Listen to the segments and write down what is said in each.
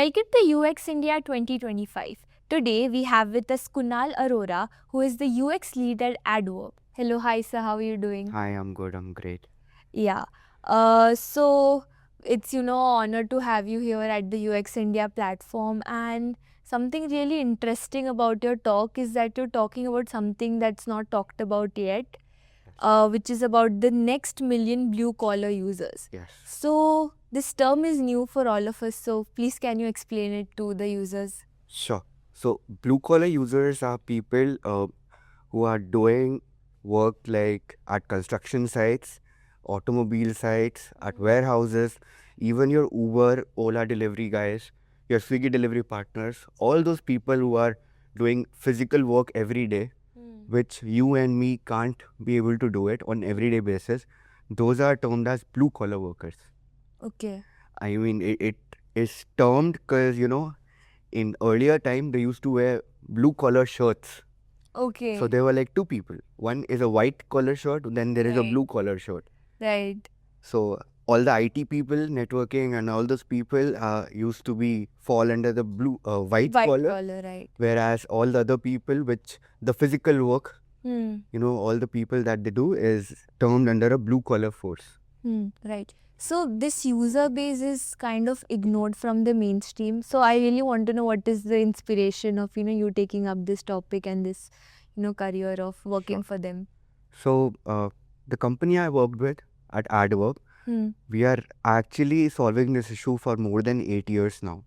Welcome to UX India 2025. Today we have with us Kunal Arora, who is the UX lead at AdWork. Hello, hi sir, how are you doing? Hi, I'm good. I'm great. Yeah. So it's honor to have you here at the UX India platform, and something really interesting about your talk is that you're talking about something that's not talked about yet, Yes. which is about the next million blue collar users. Yes. So this term is new for all of us. So please, can you explain it to the users? Sure. So, blue collar users are people who are doing work like at construction sites, automobile sites, at warehouses, even your Uber, Ola delivery guys, your Swiggy delivery partners, all those people who are doing physical work every day, which you and me can't be able to do it on everyday basis, those are termed as blue collar workers. Okay. I mean, it is termed because, in earlier time, they used to wear blue collar shirts. Okay. So there were like two people. One is a white collar shirt, then there is a Right. blue collar shirt. Right. So all the IT people, networking, and all those people used to be fall under the white White collar, collar, right. whereas all the other people, which the physical work, Hmm. all the people that they do is termed under a blue collar force. Right. So this user base is kind of ignored from the mainstream. So I really want to know what is the inspiration of you taking up this topic and this career of working Sure. for them. So the company I worked with at AdWork, we are actually solving this issue for more than 8 years now.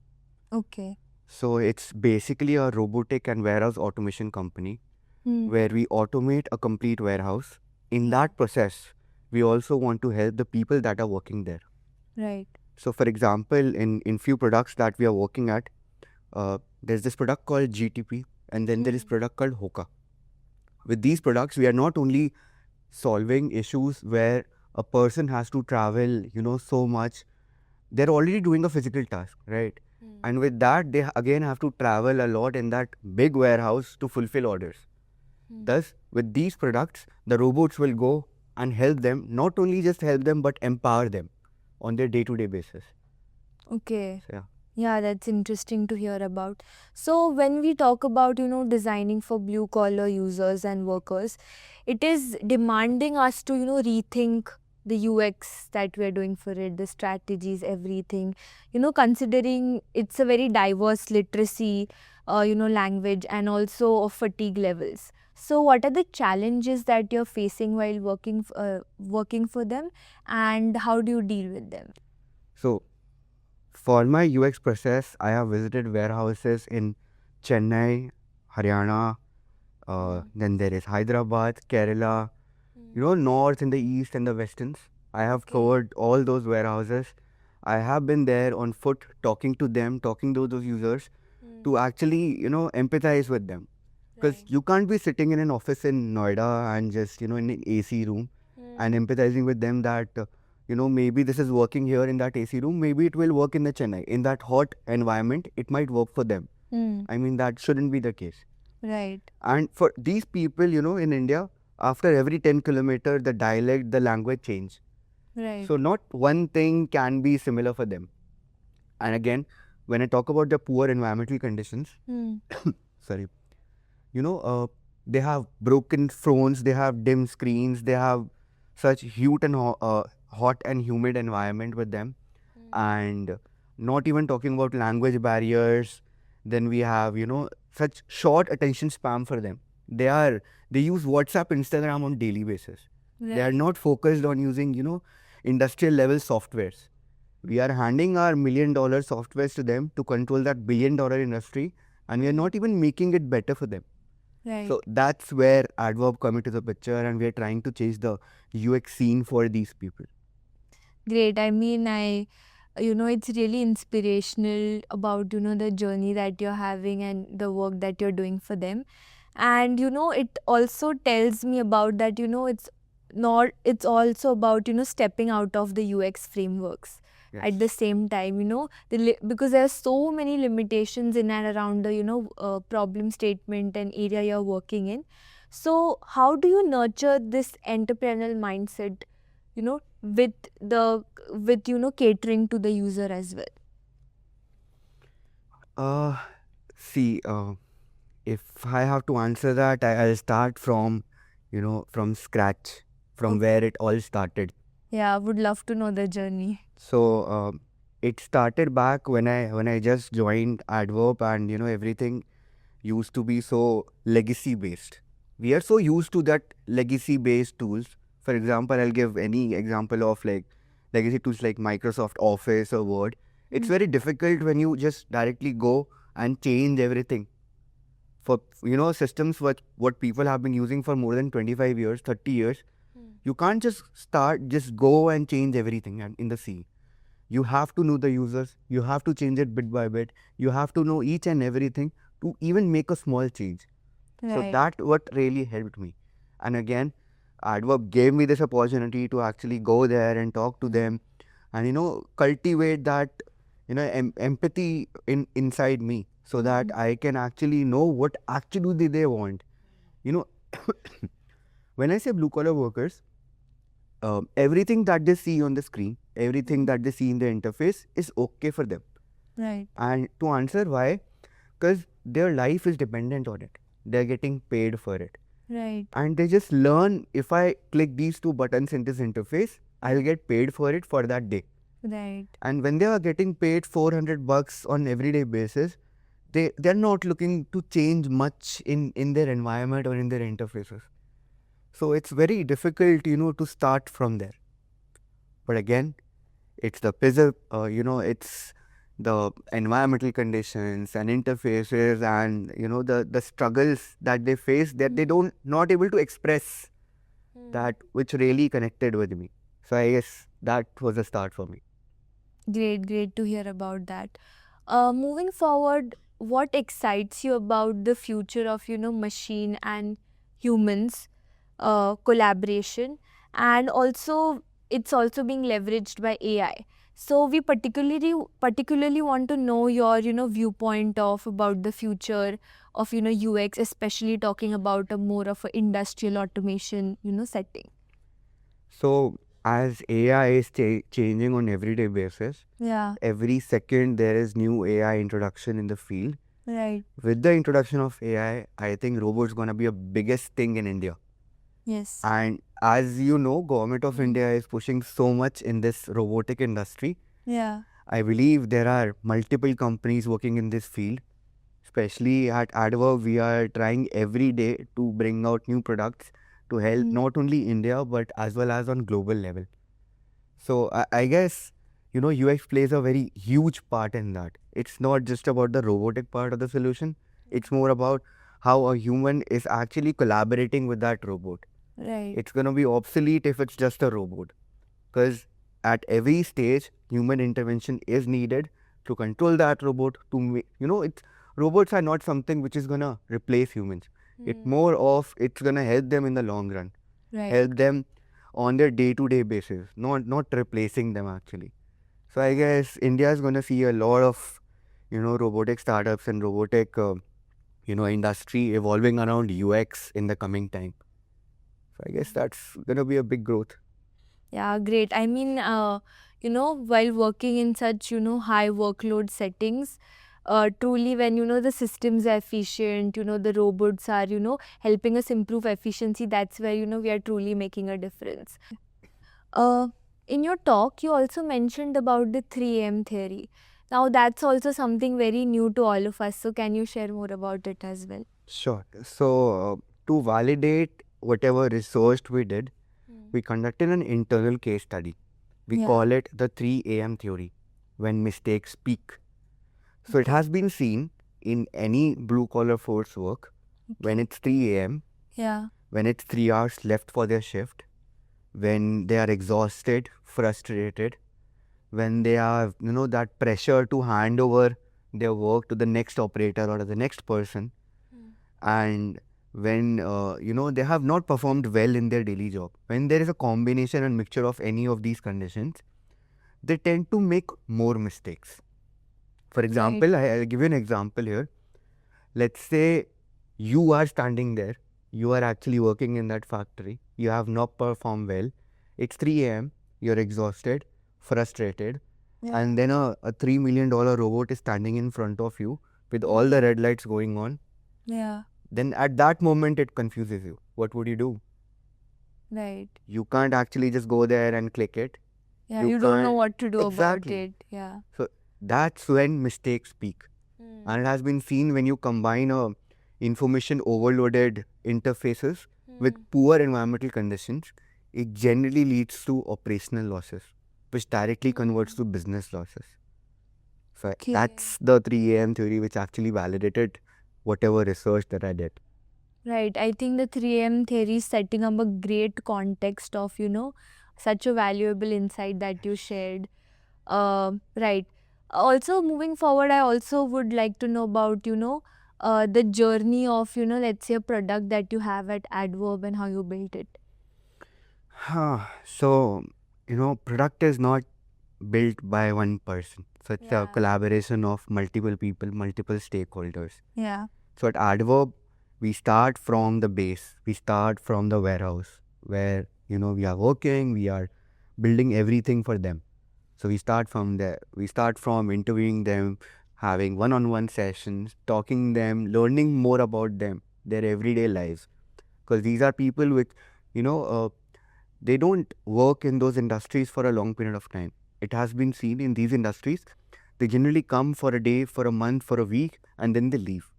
Okay. So it's basically a robotic and warehouse automation company where we automate a complete warehouse. In that process, we also want to help the people that are working there. Right. So, for example, in few products that we are working at, there's this product called GTP, and then there is product called Hoka. With these products, we are not only solving issues where a person has to travel, so much. They're already doing a physical task, right? And with that, they again have to travel a lot in that big warehouse to fulfill orders. Thus, with these products, the robots will go and help them, not only just help them, but empower them on their day-to-day basis. Okay. So, yeah. Yeah, that's interesting to hear about. So when we talk about, designing for blue collar users and workers, it is demanding us to, rethink the UX that we're doing for it, the strategies, everything, considering it's a very diverse literacy, language and also of fatigue levels. So what are the challenges that you're facing while working for them, and how do you deal with them? So, for my UX process, I have visited warehouses in Chennai, Haryana, then there is Hyderabad, Kerala, north and the east and the westerns. I have covered all those warehouses. I have been there on foot talking to them, talking to those users to actually, empathize with them. Because you can't be sitting in an office in Noida and just, in an AC room and empathizing with them that, maybe this is working here in that AC room, maybe it will work in the Chennai. In that hot environment, it might work for them. I mean, that shouldn't be the case. Right. And for these people, in India, after every 10 kilometer, the dialect, the language change. Right. So not one thing can be similar for them. And again, when I talk about the poor environmental conditions, sorry, they have broken phones, they have dim screens, they have such hot and humid environment with them. And not even talking about language barriers, then we have, such short attention span for them. They use WhatsApp, Instagram on daily basis. They are not focused on using, industrial level softwares. We are handing our $1 million softwares to them to control that $1 billion industry, and we are not even making it better for them. Right. So that's where AdWork come into the picture, and we are trying to change the UX scene for these people. Great. I mean, it's really inspirational about, the journey that you're having and the work that you're doing for them. And, it also tells me about that, it's also about, stepping out of the UX frameworks. At the same time, because there are so many limitations in and around the, problem statement and area you're working in. So, how do you nurture this entrepreneurial mindset, with catering to the user as well? Uh, See, if I have to answer that, I'll start from, from scratch, from where it all started. Yeah, would love to know the journey. So, it started back when I just joined Adverb, and everything used to be so legacy based. We are so used to that legacy based tools. For example, I'll give any example of like legacy tools like Microsoft Office or Word. It's very difficult when you just directly go and change everything. For systems what people have been using for more than 25 years, 30 years, you can't just go and change everything in the C. You have to know the users, you have to change it bit by bit, you have to know each and everything to even make a small change. So Right. that what really helped me. And again, Adverb gave me this opportunity to actually go there and talk to them and cultivate that empathy inside me, so that I can actually know what actually they want. You know, when I say blue collar workers, everything that they see on the screen, everything that they see in the interface is okay for them. Right. And to answer why, because their life is dependent on it. They're getting paid for it. Right. And they just learn, if I click these two buttons in this interface, I'll get paid for it for that day. Right. And when they are getting paid $400 on everyday basis, they're not looking to change much in their environment or in their interfaces. So it's very difficult, to start from there. But again, it's the it's the environmental conditions and interfaces and the struggles that they face that they don't not able to express, that which really connected with me. So I guess that was a start for me. Great to hear about that. Moving forward, what excites you about the future of, machine and humans collaboration, and also it's also being leveraged by AI. So we particularly want to know your, viewpoint of about the future of, UX, especially talking about a more of a industrial automation, setting. So as AI is changing on everyday basis, Yeah. every second there is new AI introduction in the field. Right. With the introduction of AI, I think robots gonna be a biggest thing in India. Yes. And as you know, Government of India is pushing so much in this robotic industry. Yeah. I believe there are multiple companies working in this field. Especially at Adverb, we are trying every day to bring out new products to help not only India but as well as on global level. So I guess UX plays a very huge part in that. It's not just about the robotic part of the solution. It's more about how a human is actually collaborating with that robot. Right. It's gonna be obsolete if it's just a robot, because at every stage human intervention is needed to control that robot. It's robots are not something which is gonna replace humans. It's gonna help them in the long run, Right. help them on their day-to-day basis, not replacing them actually. So I guess India is gonna see a lot of robotic startups and robotic industry evolving around UX in the coming time. So I guess that's gonna be a big growth. Yeah, great. I mean, while working in such, high workload settings, truly when, the systems are efficient, the robots are, helping us improve efficiency, that's where, we are truly making a difference. In your talk, you also mentioned about the 3M theory. Now, that's also something very new to all of us. So, can you share more about it as well? Sure. So, to validate whatever research we did, we conducted an internal case study. We Yeah. call it the 3 a.m. theory, when mistakes peak. So, it has been seen in any blue collar force work when it's 3 a.m., Yeah. when it's 3 hours left for their shift, when they are exhausted, frustrated, when they are, that pressure to hand over their work to the next operator or the next person, and when they have not performed well in their daily job, when there is a combination and mixture of any of these conditions, they tend to make more mistakes. For example, I'll give you an example here. Let's say you are standing there, you are actually working in that factory, you have not performed well, it's 3 a.m., you're exhausted, frustrated, and then a $3 million robot is standing in front of you with all the red lights going on, Yeah. then at that moment it confuses you. What would you do? Right. You can't actually just go there and click it. Yeah. You You don't know can't. what to do about Exactly. it. Yeah. So that's when mistakes peak. And it has been seen when you combine information overloaded interfaces with poor environmental conditions, it generally leads to operational losses, which directly converts to business losses. So Okay. that's the 3 a.m. theory, which actually validated whatever research that I did. Right. I think the 3M theory is setting up a great context of, such a valuable insight that you shared. Right. Also, moving forward, I also would like to know about, the journey of, let's say a product that you have at Adverb and how you built it. So, product is not built by one person. So it's a collaboration of multiple people, multiple stakeholders. Yeah. So at Adverb, we start from the base. We start from the warehouse where, we are working, we are building everything for them. So we start from there. We start from interviewing them, having one-on-one sessions, talking them, learning more about them, their everyday lives. Because these are people with, they don't work in those industries for a long period of time. It has been seen in these industries, they generally come for a day, for a month, for a week, and then they leave.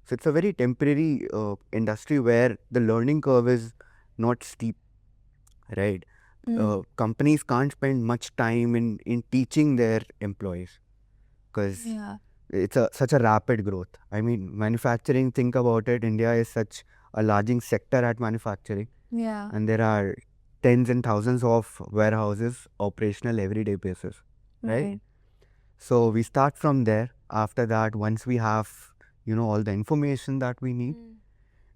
So it's a very temporary industry where the learning curve is not steep, right? Companies can't spend much time in teaching their employees because it's such a rapid growth. I mean, manufacturing, think about it, India is such a large sector at manufacturing. Yeah. And there are tens and thousands of warehouses operational everyday basis, right? So we start from there. After that, once we have, all the information that we need,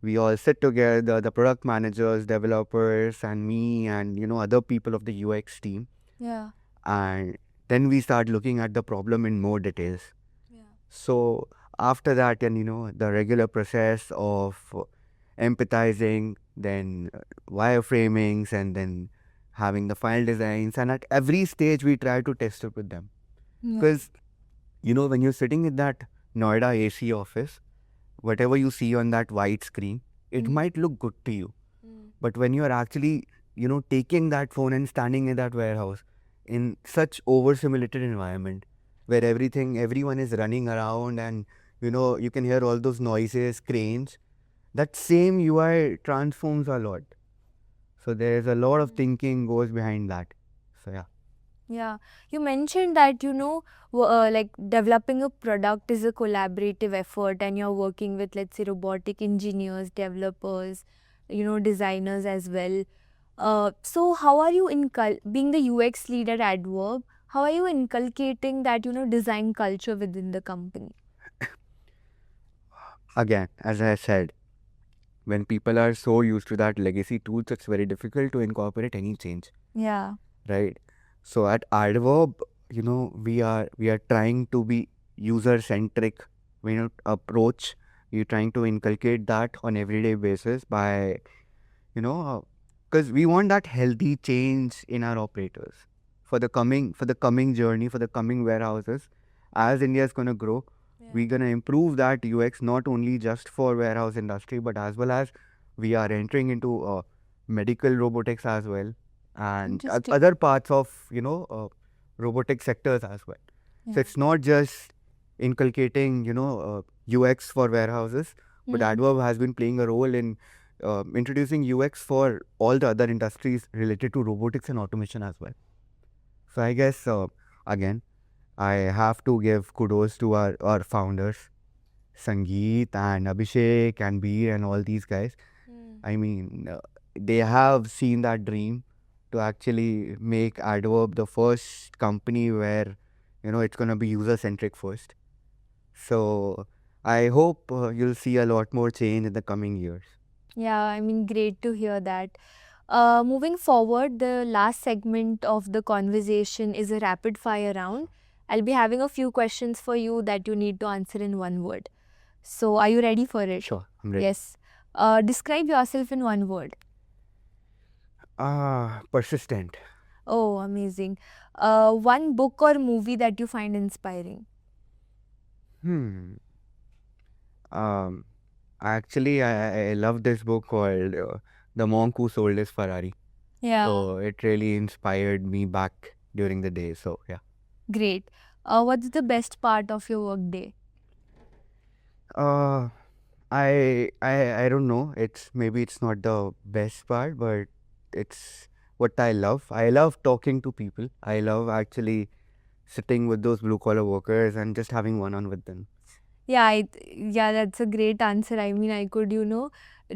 we all sit together, the product managers, developers, and me, and other people of the UX team. Yeah. And then we start looking at the problem in more details. Yeah. So after that, and the regular process of empathizing, then wireframings, and then having the file designs. And at every stage, we try to test it with them. Because, when you're sitting in that Noida AC office, whatever you see on that white screen, it might look good to you. But when you're actually, taking that phone and standing in that warehouse in such overstimulated environment where everyone is running around and, you can hear all those noises, cranes, that same UI transforms a lot. So there's a lot of thinking goes behind that. So yeah. Yeah, you mentioned that, like developing a product is a collaborative effort and you're working with, let's say, robotic engineers, developers, designers as well. So how are you being the UX lead at Adverb, how are you inculcating that, design culture within the company? Again, as I said, when people are so used to that legacy tools, it's very difficult to incorporate any change. Yeah. Right. So at Adverb, we are trying to be user centric, approach. We're trying to inculcate that on everyday basis by, because we want that healthy change in our operators for the coming journey, for the coming warehouses. As India is gonna grow, we're gonna improve that UX not only just for warehouse industry, but as well as we are entering into medical robotics as well, and other parts of robotic sectors as well. So it's not just inculcating UX for warehouses, but Adverb has been playing a role in introducing UX for all the other industries related to robotics and automation as well. So I guess again, I have to give kudos to our founders, Sangeet and Abhishek and Beer and all these guys. I mean, they have seen that dream to actually make Adverb the first company where, it's going to be user-centric first. So I hope you'll see a lot more change in the coming years. Yeah, I mean, great to hear that. Moving forward, the last segment of the conversation is a rapid fire round. I'll be having a few questions for you that you need to answer in one word. So, are you ready for it? Sure, I'm ready. Yes. Describe yourself in one word. Persistent. Oh, amazing. One book or movie that you find inspiring. Um, actually, I love this book called The Monk Who Sold His Ferrari. Yeah. So it really inspired me back during the day. So yeah. Great. What's the best part of your work day? Uh, I don't know. Maybe it's not the best part, but it's what I love. I love talking to people. I love actually sitting with those blue collar workers and just having one on with them. Yeah, yeah, that's a great answer. I mean, I could,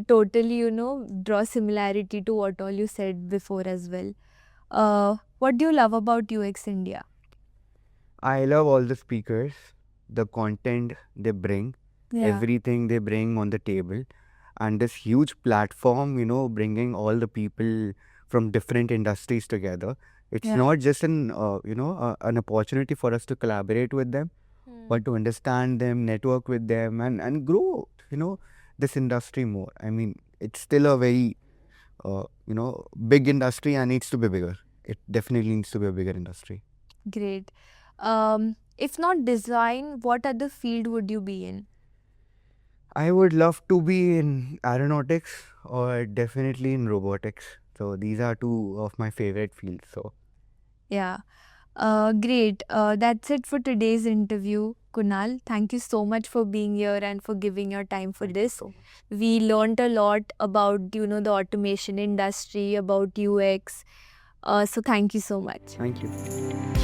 totally, draw similarity to what all you said before as well. What do you love about UX India? I love all the speakers, the content they bring, Yeah. everything they bring on the table, and this huge platform, bringing all the people from different industries together. It's Yeah. not just an opportunity for us to collaborate with them, but to understand them, network with them, and grow, this industry more. I mean, it's still a very, big industry and needs to be bigger. It definitely needs to be a bigger industry. Great. If not design, what other field would you be in? I would love to be in aeronautics or definitely in robotics. So these are two of my favorite fields. So Yeah. Great. That's it for today's interview, Kunal. Thank you so much for being here and for giving your time for thank you this. so much. We learned a lot about, the automation industry, about UX. So thank you so much. Thank you.